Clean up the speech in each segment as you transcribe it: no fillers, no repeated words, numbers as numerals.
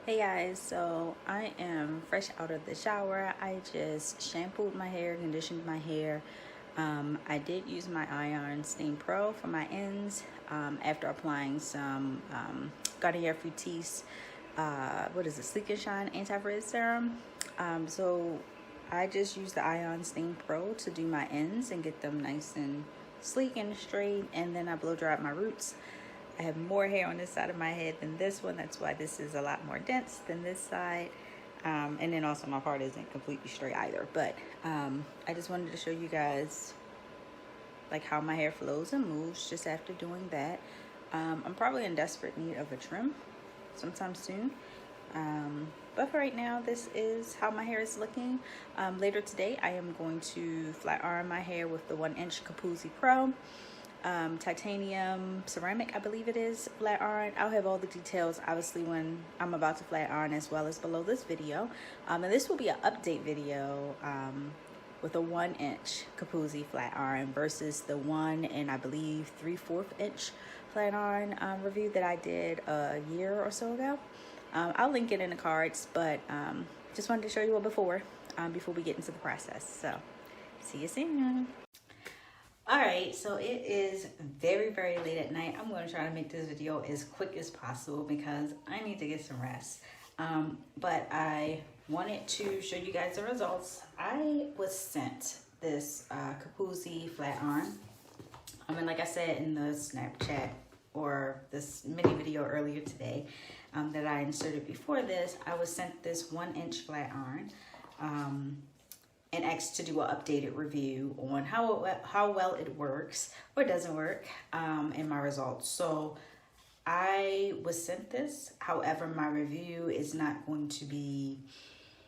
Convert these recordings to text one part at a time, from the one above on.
Hey guys, so I am fresh out of the shower. I just shampooed my hair, conditioned my hair. I did use my Ion Steam Pro for my ends after applying some Garnier Fructis, Sleek and Shine Anti-Frizz Serum. So I just used the Ion Steam Pro to do my ends and get them nice and sleek and straight, and then I blow dried my roots. I have more hair on this side of my head than this one. That's why this is a lot more dense than this side. And then also my part isn't completely straight either. But I just wanted to show you guys like how my hair flows and moves just after doing that. I'm probably in desperate need of a trim sometime soon. But for right now, this is how my hair is looking. Later today, I am going to flat iron my hair with the 1-inch KIPOZI Pro. Titanium ceramic, I believe it is, flat iron. I'll have all the details obviously when I'm about to flat iron, as well as below this video. And this will be an update video with a 1-inch KIPOZI flat iron versus the 1 and I believe 3/4 inch flat iron review that I did a year or so ago. I'll link it in the cards, but just wanted to show you what before we get into the process. So see you soon. All right, so it is very late at night. I'm going to try to make this video as quick as possible because I need to get some rest. But I wanted to show you guys the results. I was sent this KIPOZI flat iron. And like I said in the Snapchat or this mini video earlier today that I inserted before this, I was sent this 1-inch flat iron. And asked to do an updated review on how well it works or doesn't work in my results. So I was sent this. However, my review is not going to be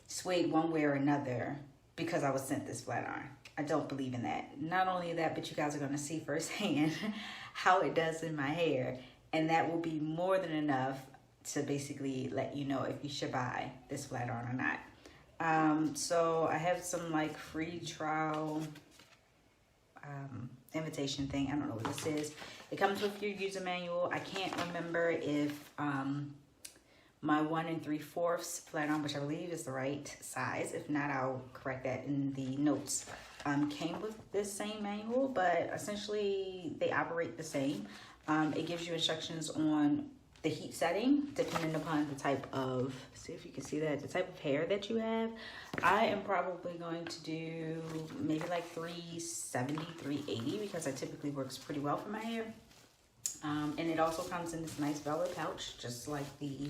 swayed one way or another because I was sent this flat iron. I don't believe in that. Not only that, but you guys are going to see firsthand how it does in my hair. And that will be more than enough to basically let you know if you should buy this flat iron or not. So I have some like free trial invitation thing. I don't know what this is. It comes with your user manual. I can't remember if my 1 3/4 flat iron, which I believe is the right size. If not, I'll correct that in the notes. Came with this same manual, but essentially they operate the same. It gives you instructions on the heat setting depending upon the type of, see if you can see that, the type of hair that you have. I am probably going to do maybe like 370, 380 because that typically works pretty well for my hair. And it also comes in this nice velvet pouch, just like the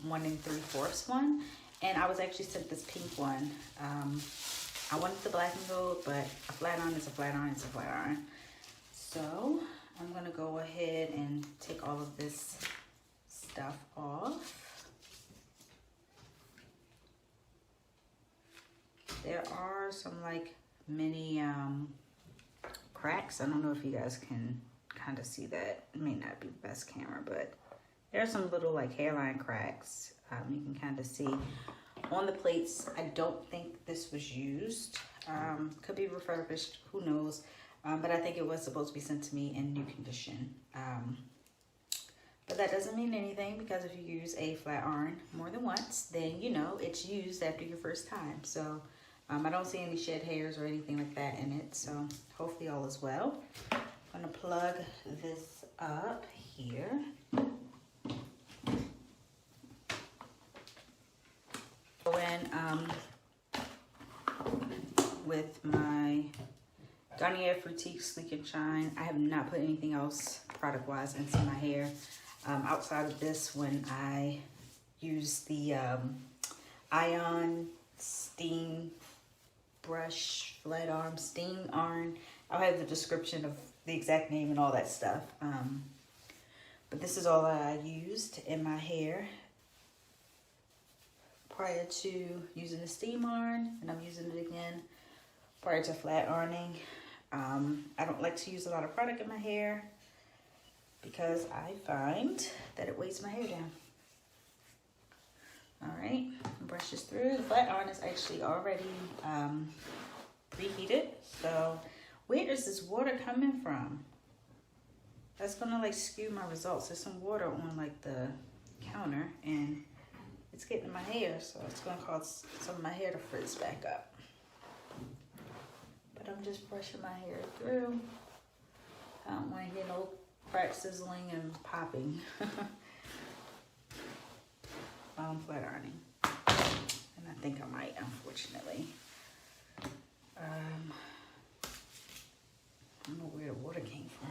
1 3/4 one. And I was actually sent this pink one. I wanted the black and gold, but a flat iron is a flat iron, it's a flat iron. So I'm gonna go ahead and take all of this stuff off. There are some like mini cracks. I don't know if you guys can kind of see that. It may not be the best camera, but there are some little like hairline cracks. You can kind of see on the plates. I don't think this was used. Could be refurbished, who knows. But I think it was supposed to be sent to me in new condition. But that doesn't mean anything because if you use a flat iron more than once, then you know it's used after your first time. So I don't see any shed hairs or anything like that in it. So hopefully all is well. I'm gonna plug this up here. Go in with my Garnier Fructis Sleek and Shine. I have not put anything else product-wise into my hair outside of this when I use the Ion Steam Brush Flat Arm Steam Iron. I'll have the description of the exact name and all that stuff. But this is all I used in my hair prior to using the steam iron, and I'm using it again prior to flat ironing. I don't like to use a lot of product in my hair because I find that it weighs my hair down. All right, brush this through. The flat iron is actually already preheated. So where is this water coming from? That's gonna like skew my results. There's some water on like the counter, and it's getting in my hair, so it's gonna cause some of my hair to frizz back up. But I'm just brushing my hair through. I don't want to hear no crack sizzling and popping while I'm flat ironing. And I think I might, unfortunately. I don't know where the water came from.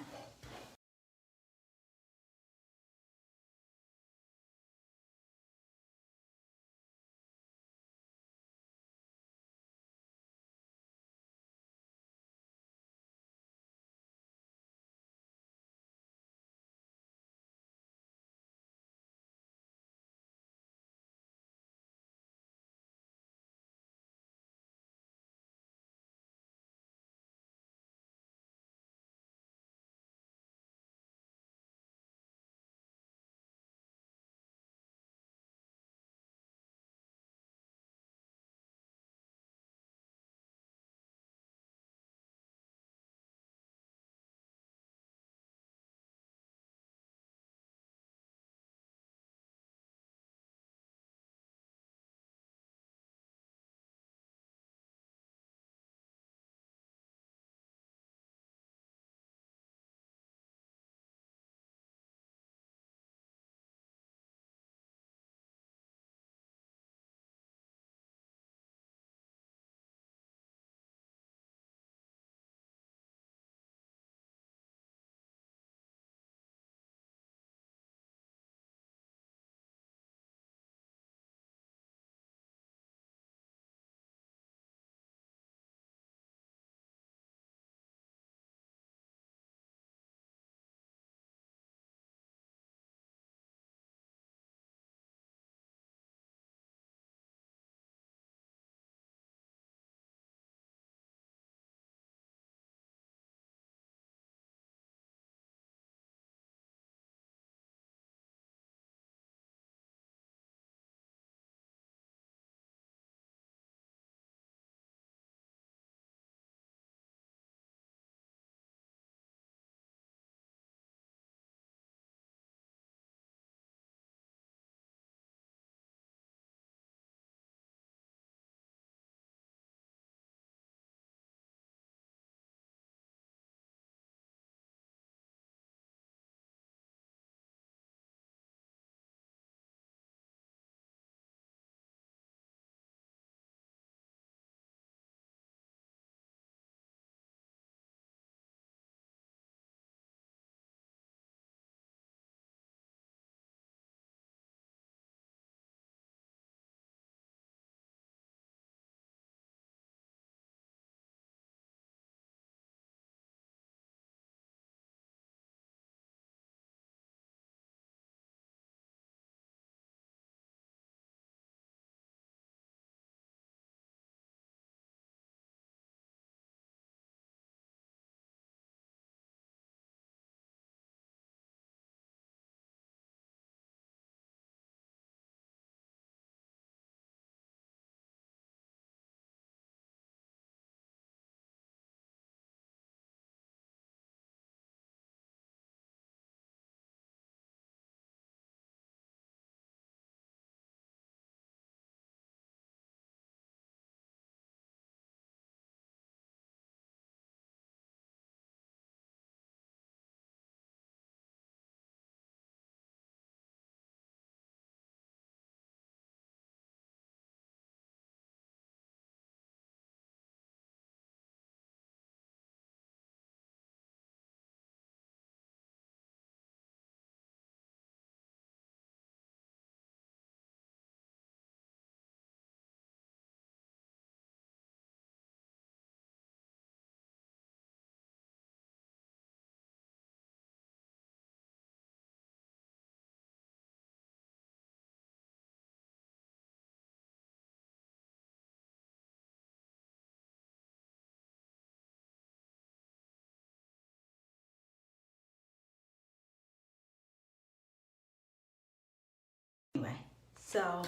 Anyway, so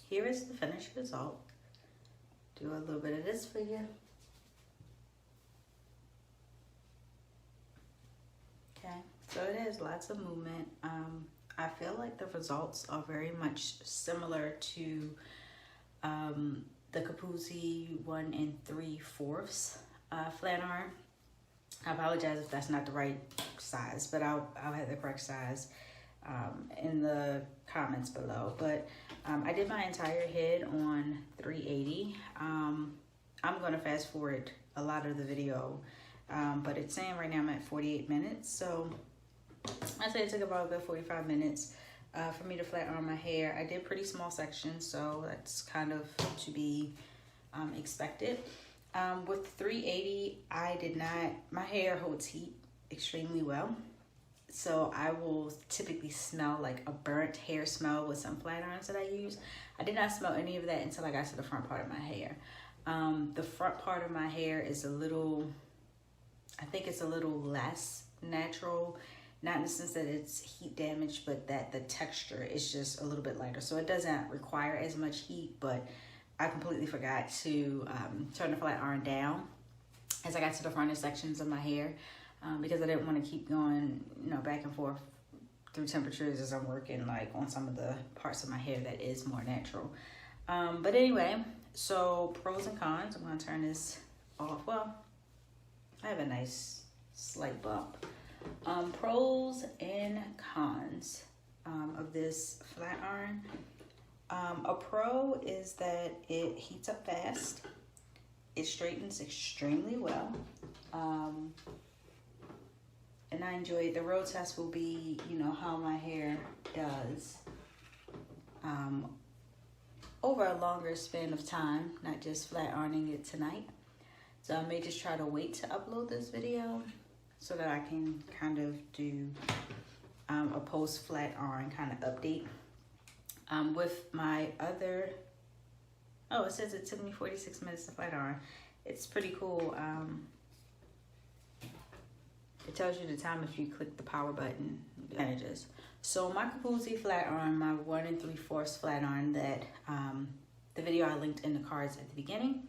here is the finished result. Do a little bit of this for you. Okay, so it has lots of movement. I feel like the results are very much similar to the KIPOZI 1 3/4 flat iron. I apologize if that's not the right size, but I'll have the correct size in the comments below. But I did my entire head on 380. I'm going to fast forward a lot of the video, but it's saying right now I'm at 48 minutes. So I say it took about a good 45 minutes for me to flat iron my hair. I did pretty small sections, so that's kind of to be expected. With 380, my hair holds heat extremely well. So I will typically smell like a burnt hair smell with some flat irons that I use. I did not smell any of that until I got to the front part of my hair. The front part of my hair is I think it's a little less natural. Not in the sense that it's heat damaged, but that the texture is just a little bit lighter. So it doesn't require as much heat, but I completely forgot to turn the flat iron down as I got to the frontal sections of my hair because I didn't want to keep going, back and forth through temperatures as I'm working like on some of the parts of my hair that is more natural. But anyway, so pros and cons. I'm going to turn this off. Well, I have a nice slight bump. Pros and cons of this flat iron. A pro is that it heats up fast. It straightens extremely well. And I enjoy it. The real test will be, how my hair does over a longer span of time, not just flat ironing it tonight. So I may just try to wait to upload this video so that I can kind of do a post flat iron kind of update. With my other, it says it took me 46 minutes to flat iron. It's pretty cool. It tells you the time if you click the power button, advantages. So my KIPOZI flat iron, my 1 3/4 flat iron that the video I linked in the cards at the beginning,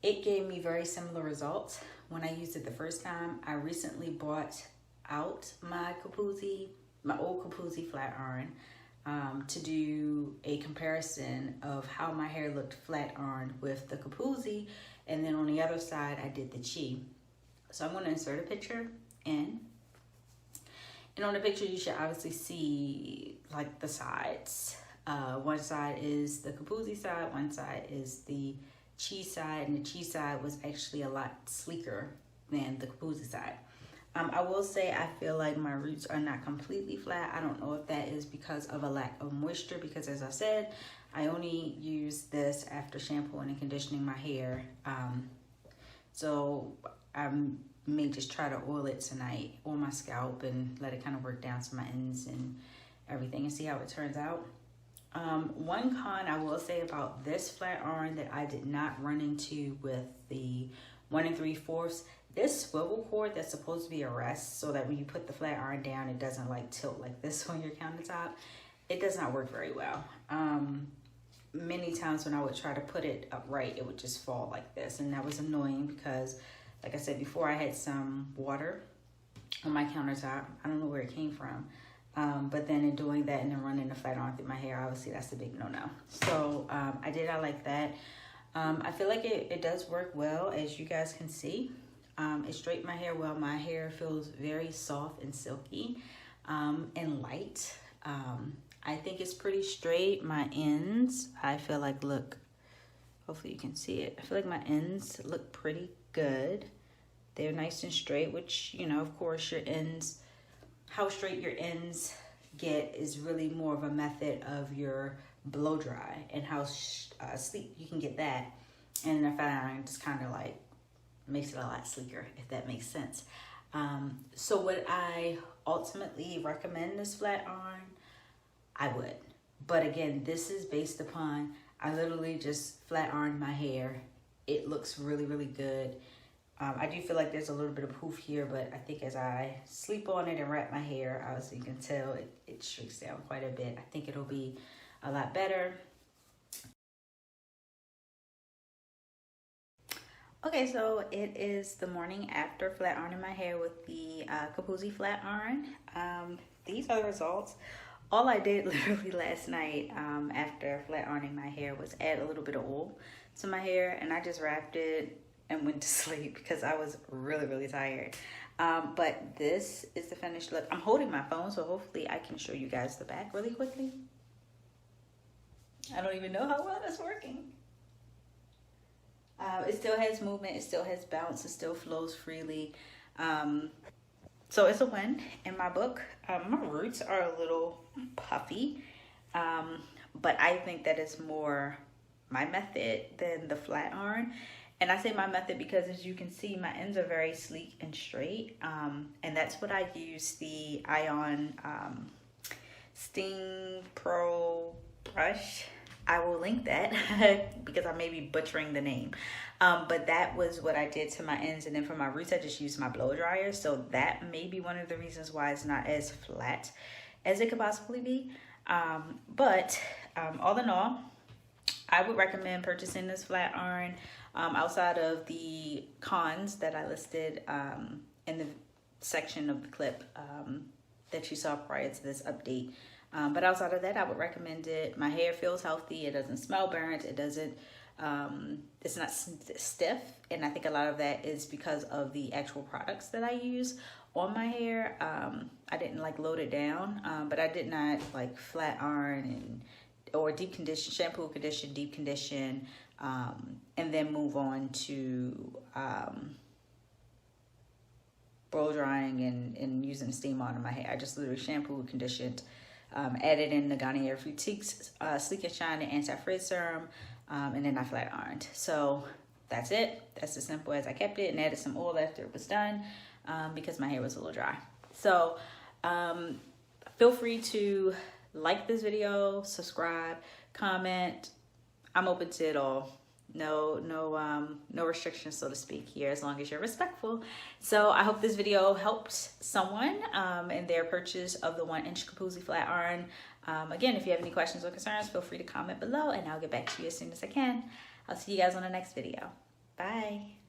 it gave me very similar results when I used it the first time. I recently bought out my old KIPOZI flat iron to do a comparison of how my hair looked flat ironed with the KIPOZI, and then on the other side I did the Chi. So I'm going to insert a picture in, and on the picture you should obviously see like the sides. One side is the KIPOZI side, one side is the Chi side, and the Chi side was actually a lot sleeker than the KIPOZI side. I will say I feel like my roots are not completely flat. I don't know if that is because of a lack of moisture, because as I said, I only use this after shampooing and conditioning my hair. So I may just try to oil it tonight on my scalp and let it kind of work down to my ends and everything and see how it turns out. One con I will say about this flat iron that I did not run into with the 1 3/4, this swivel cord that's supposed to be a rest so that when you put the flat iron down, it doesn't like tilt like this on your countertop. It does not work very well. Many times when I would try to put it upright, it would just fall like this, and that was annoying because, like I said before, I had some water on my countertop. I don't know where it came from. But then in doing that and then running the flat iron through my hair, obviously that's a big no-no. So I like that. I feel like it does work well, as you guys can see. It straightened my hair well. My hair feels very soft and silky and light. I think it's pretty straight. My ends, I feel like, look, hopefully you can see it. I feel like my ends look pretty good. They're nice and straight, which, of course, your ends, how straight your ends get is really more of a method of your blow dry and how sleek you can get that. And the flat iron just kind of like makes it a lot sleeker, if that makes sense. So would I ultimately recommend this flat iron? I would. But again, this is based upon, I literally just flat ironed my hair. It looks really, really good. I do feel like there's a little bit of poof here, but I think as I sleep on it and wrap my hair, obviously you can tell it shrinks down quite a bit. I think it'll be a lot better. Okay, so it is the morning after flat ironing my hair with the KIPOZI flat iron. these are the results. All I did literally last night after flat ironing my hair was add a little bit of oil to my hair, and I just wrapped it and went to sleep because I was really tired. But this is the finished look. I'm holding my phone, so hopefully I can show you guys the back really quickly. I don't even know how well that's working. It still has movement, it still has bounce, it still flows freely. So it's a win in my book. My roots are a little puffy, but I think that is more my method than the flat iron. And I say my method because, as you can see, my ends are very sleek and straight. And that's what I use the Ion Sting Pro brush. I will link that because I may be butchering the name. But that was what I did to my ends. And then for my roots, I just used my blow dryer. So that may be one of the reasons why it's not as flat as it could possibly be. But all in all, I would recommend purchasing this flat iron. Outside of the cons that I listed in the section of the clip that you saw prior to this update. But outside of that, I would recommend it. My hair feels healthy. It doesn't smell burnt. It doesn't, it's not stiff. And I think a lot of that is because of the actual products that I use on my hair. I didn't like load it down, but I did not like flat iron or deep condition, shampoo, condition, deep condition, and then move on to blow drying and using steam on my hair. I just literally shampooed, conditioned, added in the Garnier Fructis Sleek and Shine and Anti-Frizz Serum, and then I flat ironed. So that's it. That's as simple as I kept it, and added some oil after it was done because my hair was a little dry. So feel free to like this video, subscribe, comment. I'm open to it all. No restrictions, so to speak, here, as long as you're respectful. So I hope this video helped someone in their purchase of the 1-inch KIPOZI flat iron. Again, if you have any questions or concerns, feel free to comment below, and I'll get back to you as soon as I can. I'll see you guys on the next video. Bye.